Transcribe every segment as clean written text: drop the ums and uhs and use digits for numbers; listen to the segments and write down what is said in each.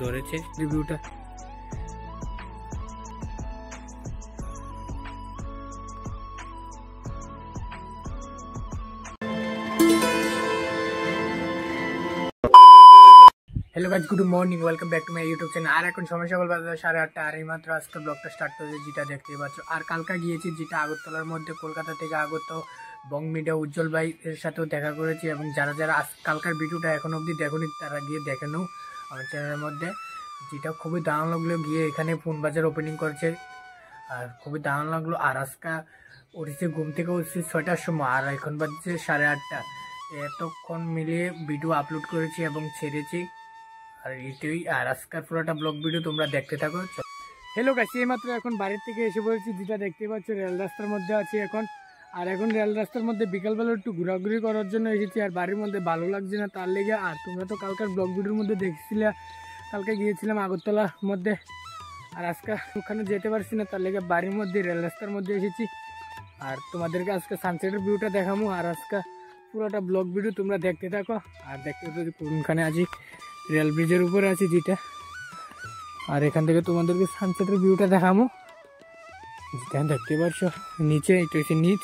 ধরেছে রিভিউটা। Hello guys, good morning, welcome back to my YouTube channel. আর এখন সময় সকাল বাজে 8:30, আর এইমাত্র আজকে ব্লগটা স্টার্ট করেছে, যেটা দেখতেই পাচ্ছ। আর কালকা গিয়েছি যেটা আগরতলার মধ্যে, কলকাতা থেকে আগত বং মিডিয়া উজ্জ্বল ভাই এর সাথেও দেখা করেছি। এবং যারা যারা কালকার ভিডিওটা এখন অবধি দেখোনি তারা গিয়ে দেখে নাও আমার চ্যানেলের মধ্যে। যেটা খুবই দারুণ লাগলো, গিয়ে এখানে ফোন বাজার ওপেনিং করছে আর খুবই দারুণ লাগলো। আর আজকে উঠেছে ঘুম থেকে, উঠছি 6টার সময় আর এখন বাজছে 8:30। এতক্ষণ মিলিয়ে ভিডিও আপলোড করেছি এবং ছেড়েছি। আর এইটাই, আর আজকের পুরোটা ব্লগ ভিডিও তোমরা দেখতে থাকো। হ্যালো গাইস, এইমাত্র এখন বাড়ির থেকে এসে পড়েছি, যেটা দেখতে পাচ্ছ রেল রাস্তার মধ্যে আছি এখন। আর এখন রেল রাস্তার মধ্যে বিকালবেলা একটু ঘোরাঘুরি করার জন্য এসেছি। আর বাড়ির মধ্যে ভালো লাগছে না তার লেগে। আর তোমরা তো কালকার ব্লগ ভিডিওর মধ্যে দেখছিলে, কালকে গিয়েছিলাম আগরতলার মধ্যে। আর আজকে ওখানে যেতে পারছি না তার লেগে বাড়ির মধ্যে রেল রাস্তার মধ্যে এসেছি। আর তোমাদেরকে আজকে সানসেটের ভিউটা দেখাবো। আর আজকে পুরোটা ব্লগ ভিডিও তোমরা দেখতে থাকো। আর দেখতে পাচ্ছি কোনখানে আছি, রেল ব্রিজের উপরে আছি যেটা। আর এখান থেকে তোমাদেরকে সানসেটের ভিউটা দেখাবো, যেটা দেখতে পাচ্ছ নিচে। এটা হচ্ছে নিচ,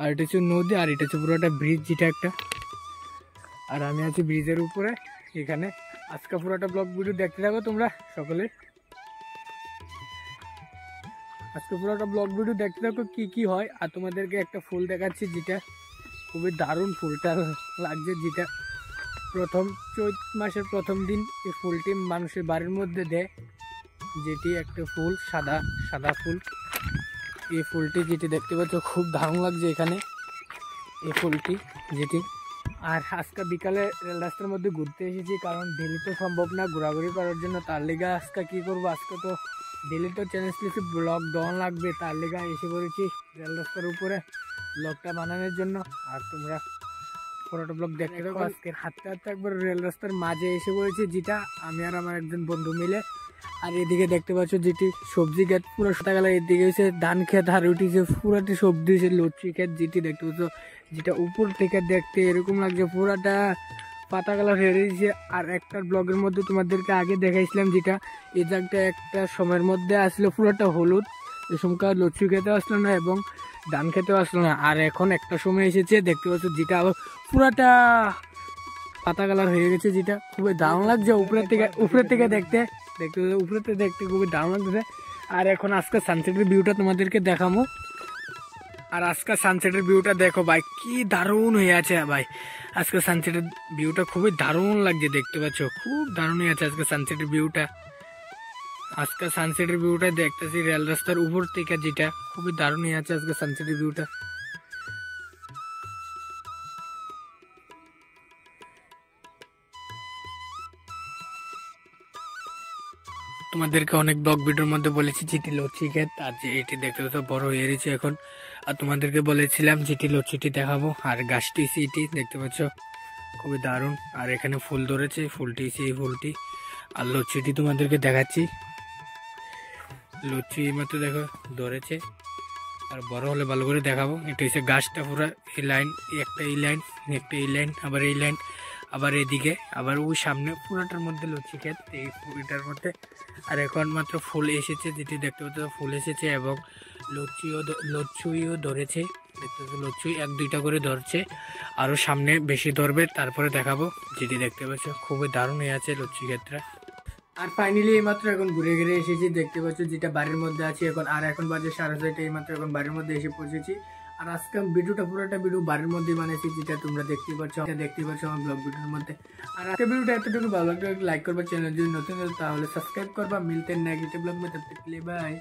আর এটা হচ্ছে নদী, আর এটা হচ্ছে পুরোটা ব্রিজ যেটা একটা। আর আমি আছি ব্রিজের উপরে এখানে। আজকে পুরোটা ব্লগ ভিডিও দেখতে থাকো তোমরা সকলে। আজকে পুরোটা ব্লগ ভিডিও দেখতে থাকো কি কি হয়। আর তোমাদেরকে একটা ফুল দেখাচ্ছি, যেটা খুবই দারুণ ফুলটা লাগছে, যেটা প্রথম চৈত মাসের প্রথম দিন এই ফুলটি মানুষের বাড়ির মধ্যে দেয়। যেটি একটা ফুল, সাদা সাদা ফুল। এই ফুলটি যেটি দেখতে পাচ্ছ খুব দারুণ লাগছে এখানে এই ফুলটি যেটি। আর আজকে বিকালে রেল রাস্তার মধ্যে ঘুরতে এসেছি, কারণ ডেলি তো সম্ভব না ঘোরাঘুরি করার জন্য। তার লেগে আজকে কী করবো, আজকে তো ডেলি তো চ্যানেল স্লিপে ব্লগ দেওয়া লাগবে। তার লেগে এসে পড়েছি রেল রাস্তার উপরে ব্লগটা বানানোর জন্য। আর তোমরা পুরোটা ব্লগ দেখতে থাকো। আজকে হাঁটতে হাঁটতে একবার রেল রাস্তার মাঝে এসে পড়েছি, যেটা আমি আর আমার একজন বন্ধু মিলে। আর এদিকে দেখতে পাচ্ছ যেটি সবজি ক্ষেত, পুরো সাদা কালার। এদিকে হচ্ছে ধান ক্ষেত, আর উঠেছে পুরাটি সবজি হচ্ছে লচ্ছি ক্ষেত, যেটি দেখতে পাচ্ছ। যেটা উপর থেকে দেখতে এরকম লাগছে, পুরাটা পাতা কালার হয়ে রয়েছে। আর একটা ব্লগের মধ্যে তোমাদেরকে আগে দেখাইছিলাম, যেটা এই জায়গাটা একটা সময়ের মধ্যে আসলো পুরোটা হলুদ, এই সময়কার লচ্ছি খেতেও আসলো না এবং ধান খেতেও আসলো না। আর এখন একটা সময় এসেছে দেখতে পাচ্ছ, যেটা আবার পুরাটা পাতা কালার হয়ে গেছে, যেটা খুবই দারুণ লাগছে উপরের থেকে দেখতে উপরের থেকে দেখতে খুবই দারুণ লাগছে। আর এখন আজকে সানসেটের ভিউটা তোমাদেরকে দেখাবো। আর আজকে সানসেটের ভিউটা দেখো ভাই, কি দারুণ হয়ে আছে ভাই। আজকে সানসেটের ভিউটা খুবই দারুণ লাগছে, দেখতে পাচ্ছ খুব দারুণ হয়ে আছে আজকে সানসেটের ভিউটা। আজকে সানসেটের ভিউটা দেখতেছি রেল রাস্তার উপর থেকে, যেটা খুবই দারুণ হয়ে আছে আজকে সানসেটের ভিউটা। তোমাদেরকে অনেক ব্লগ ভিডিওর মধ্যে বলেছি যেটি লচ্ছি ক্ষেত, আর যে এটি দেখতে পাচ্ছ বড় হয়ে গেছে এখন। আর তোমাদেরকে বলেছিলাম যেটি লচ্ছিটি দেখাবো। আর গাছটি সেটি দেখতে পাচ্ছ খুবই দারুণ। আর এখানে ফুল ধরেছে, ফুলটি সেই ফুলটি। আর লচ্ছিটি তোমাদেরকে দেখাচ্ছি, লচ্ছি এইমাত্র দেখো ধরেছে। আর বড় হলে ভালো করে দেখাবো। এটা হচ্ছে গাছটা পুরো এই লাইন, একটা এই লাইন, একটা এই লাইন, আবার এই লাইন, আবার এদিকে, আবার ওই সামনে পুরোটার মধ্যে লচ্ছি ক্ষেত এই ফুলটার মধ্যে। আর এখন মাত্র ফুল এসেছে, যেটি দেখতে পাচ্ছ ফুল এসেছে এবং লচ্ছিও ধরেছে। দেখতে পাচ্ছ লচ্ছি 1-2টা করে ধরছে, আরও সামনে বেশি ধরবে, তারপরে দেখাবো। যেটি দেখতে পাচ্ছ খুবই দারুণ হয়ে আছে লচ্ছি ক্ষেতটা। আর ফাইনালি এইমাত্র এখন ঘুরে ঘুরে এসেছি, দেখতে পাচ্ছ যেটা বাড়ির মধ্যে আছি এখন। আর এখন বাজে 6:30, এইমাত্র এখন বাড়ির মধ্যে এসে পৌঁছেছি। আর আজকে ভিডিওটা পুরোটা ভিডিও বাড়ির মধ্যে বানিয়েছি, যেটা তোমরা দেখতে পাচ্ছ আমার ব্লগ ভিডিওর মধ্যে। আর আজকে ভিডিওটা এতটুকু ভালো লাগলে লাইক করবা, চ্যানেল যদি নতুন তাহলে সাবস্ক্রাইব করবা। মিলতে নেগেটিভ ব্লগ মে, তব তক के लिए बाय।